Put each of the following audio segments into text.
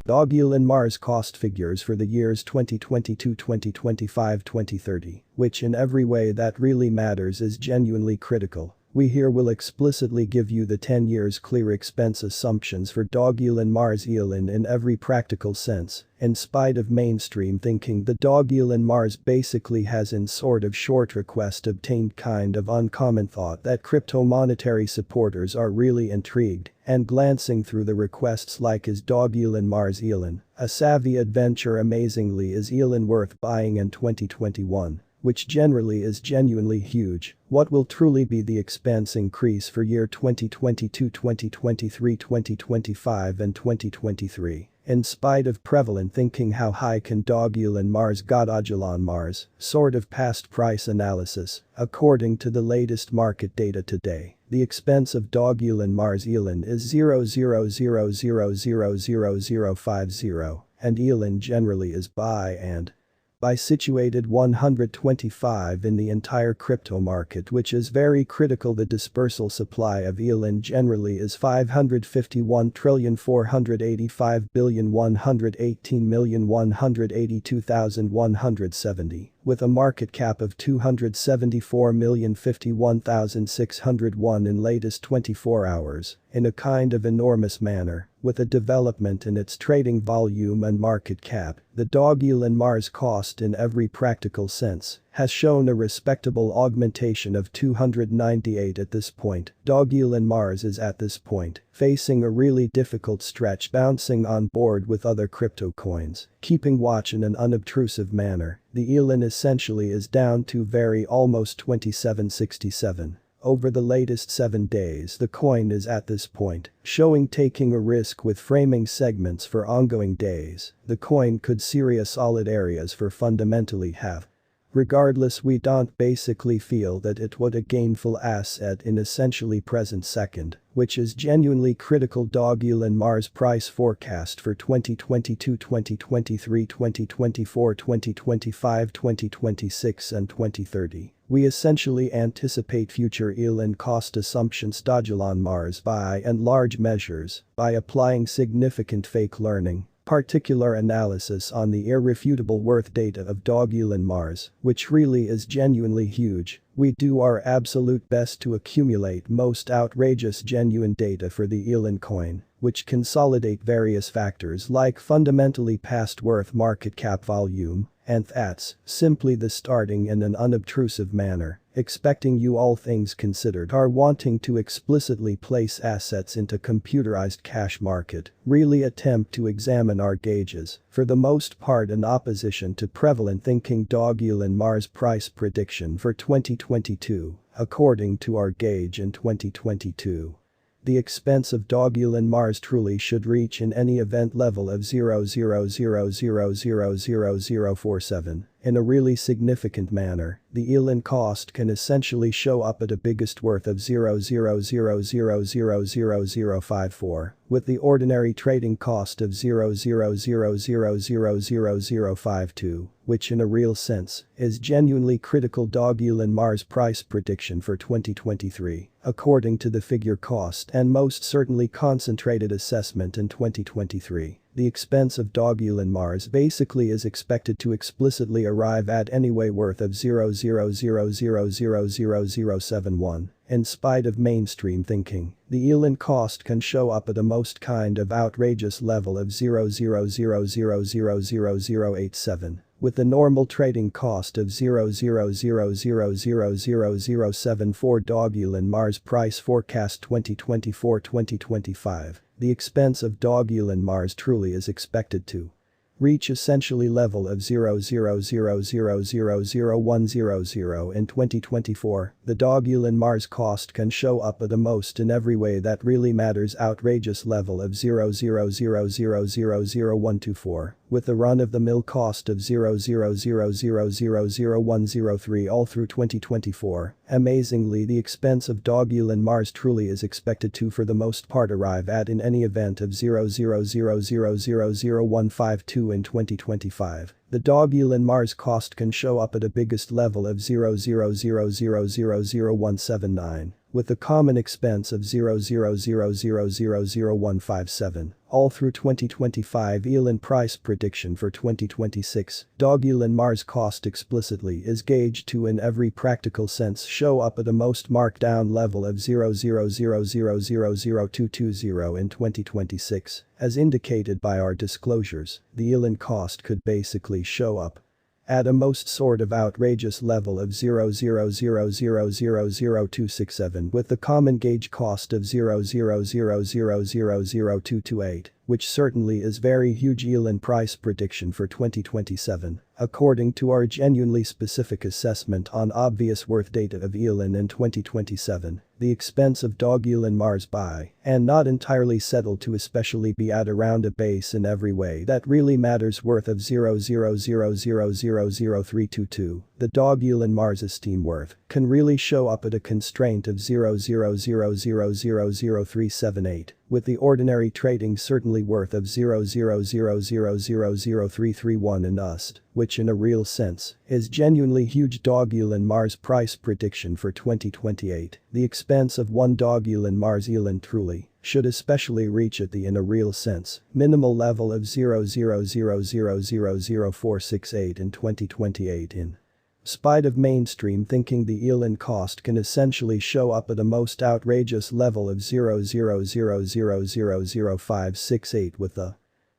Dogelon Mars cost figures for the years 2022, 2025, 2030, which in every way that really matters is genuinely critical. We here will explicitly give you the 10 years clear expense assumptions for Dogelon Mars Elon in every practical sense. In spite of mainstream thinking, the Dogelon Mars basically has in sort of short request obtained kind of uncommon thought that crypto monetary supporters are really intrigued, and glancing through the requests like is Dogelon Mars Elon a savvy adventure? Amazingly, is Elon worth buying in 2021? Which generally is genuinely huge. What will truly be the expense increase for year 2022, 2023, 2025 and 2023? In spite of prevalent thinking, how high can Dogelon Mars go? Dogelon Mars sort of past price analysis. According to the latest market data today, the expense of Dogelon Mars Elon is 0.00000050, and Elon generally is buy and by situated 125 in the entire crypto market, which is very critical. The dispersal supply of Elon generally is 551,485,118,182,170, with a market cap of 274,051,601 in latest 24 hours, in a kind of enormous manner. With a development in its trading volume and market cap, the Dogelon Mars cost in every practical sense has shown a respectable augmentation of 298 at this point. Dogelon Mars is at this point facing a really difficult stretch, bouncing on board with other crypto coins, keeping watch in an unobtrusive manner. The Elon essentially is down to very almost 2767. Over the latest 7 days, the coin is at this point showing taking a risk with framing segments for ongoing days. The coin could serious solid areas for fundamentally have. Regardless, we don't basically feel that it would a gainful asset in essentially present second, which is genuinely critical. Dogelon Mars price forecast for 2022, 2023, 2024, 2025, 2026 and 2030. We essentially anticipate future Elon cost assumptions. Dogelon Mars by and large measures by applying significant fake learning, particular analysis on the irrefutable worth data of Dogelon Mars, which really is genuinely huge. We do our absolute best to accumulate most outrageous genuine data for the Elon coin, which consolidate various factors like fundamentally past worth, market cap, volume, and that's simply the starting in an unobtrusive manner. Expecting you, all things considered, are wanting to explicitly place assets into computerized cash market, really attempt to examine our gauges, for the most part in opposition to prevalent thinking. Dogelon Mars price prediction for 2022, according to our gauge in 2022. The expense of Dogelon Mars truly should reach in any event level of 0.00000047. In a really significant manner, the Elon cost can essentially show up at a biggest worth of 0.00000054, with the ordinary trading cost of 0.00000052, which in a real sense is genuinely critical. Dogelon Mars price prediction for 2023, according to the figure cost and most certainly concentrated assessment in 2023. The expense of Dogelon Mars basically is expected to explicitly arrive at anyway worth of 0.00000071. In spite of mainstream thinking, the Elon cost can show up at a most kind of outrageous level of 0.00000087. With the normal trading cost of 0.00000074. Dogelon Mars price forecast 2024-2025. The expense of Dogelon Mars truly is expected to reach essentially level of 0.0000000100 in 2024. The Dogelon Mars cost can show up at the most in every way that really matters outrageous level of 0.00000124, with a run-of-the-mill cost of 0.00000103 all through 2024. Amazingly, the expense of Dogelon Mars truly is expected to for the most part arrive at in any event of 0.00000152 in 2025. The Dogelon Mars cost can show up at a biggest level of 0.00000179. with a common expense of 0.000000157. All through 2025 Elon price prediction for 2026. Dogelon Mars cost explicitly is gauged to in every practical sense show up at a most markdown level of 0.0000220 in 2026. As indicated by our disclosures, the Elon cost could basically show up at a most sort of outrageous level of 0.000000267 with the common gauge cost of 0.000000228, which certainly is very huge. Elon price prediction for 2027. According to our genuinely specific assessment on obvious worth data of Elon in 2027, the expense of Dogelon Mars buy and not entirely settled to especially be at around a base in every way that really matters worth of 0.000000322. The Dogelon Mars esteem worth can really show up at a constraint of 0.000000378, with the ordinary trading certainly worth of 0.000000331 in USD, which in a real sense is genuinely huge. Dogelon Mars price prediction for 2028. The expense of one Dogelon Mars Elon truly should especially reach at the in a real sense minimal level of 0.0000468 in 2028 in spite of mainstream thinking. The Elon cost can essentially show up at a most outrageous level of 0.000000568 with a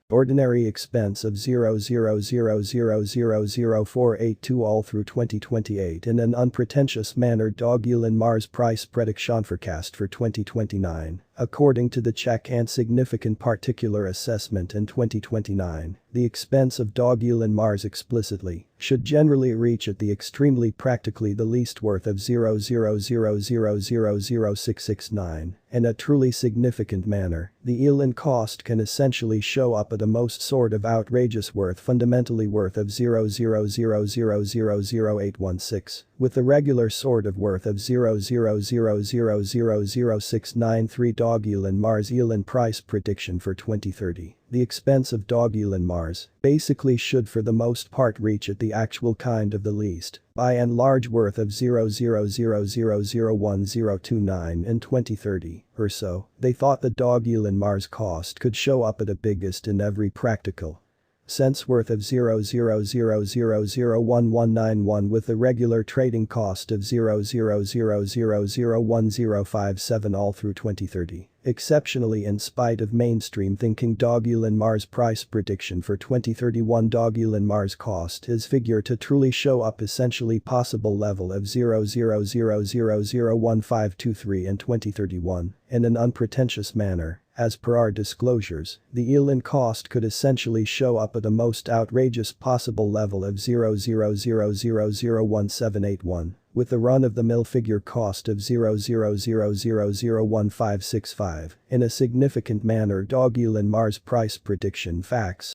ordinary expense of 0.0000482 all through 2028 in an unpretentious manner. Dogelon Mars price prediction forecast for 2029. According to the check and significant particular assessment in 2029, the expense of Dogelon Mars explicitly should generally reach at the extremely practically the least worth of 0.000000669. In a truly significant manner, the Elon cost can essentially show up at a most sort of outrageous worth fundamentally worth of 0.000000816, with the regular sort of worth of 0.000000693. Dogelon Mars Elon price prediction for 2030. The expense of Dogelon Mars basically should for the most part reach at the actual kind of the least by and large worth of 0.000001029 in 2030 or so. They thought the Dogelon Mars cost could show up at a biggest in every practical sense worth of 0.000001191 with the regular trading cost of 0.0001057 all through 2030. Exceptionally, in spite of mainstream thinking, Dogelon Mars price prediction for 2031. Dogelon Mars cost is figure to truly show up essentially possible level of 0.000001523 in 2031 in an unpretentious manner. As per our disclosures, the Elon cost could essentially show up at a most outrageous possible level of 0.000001781, with the run-of-the-mill figure cost of 0.000001565. In a significant manner, Dogelon Mars price prediction facts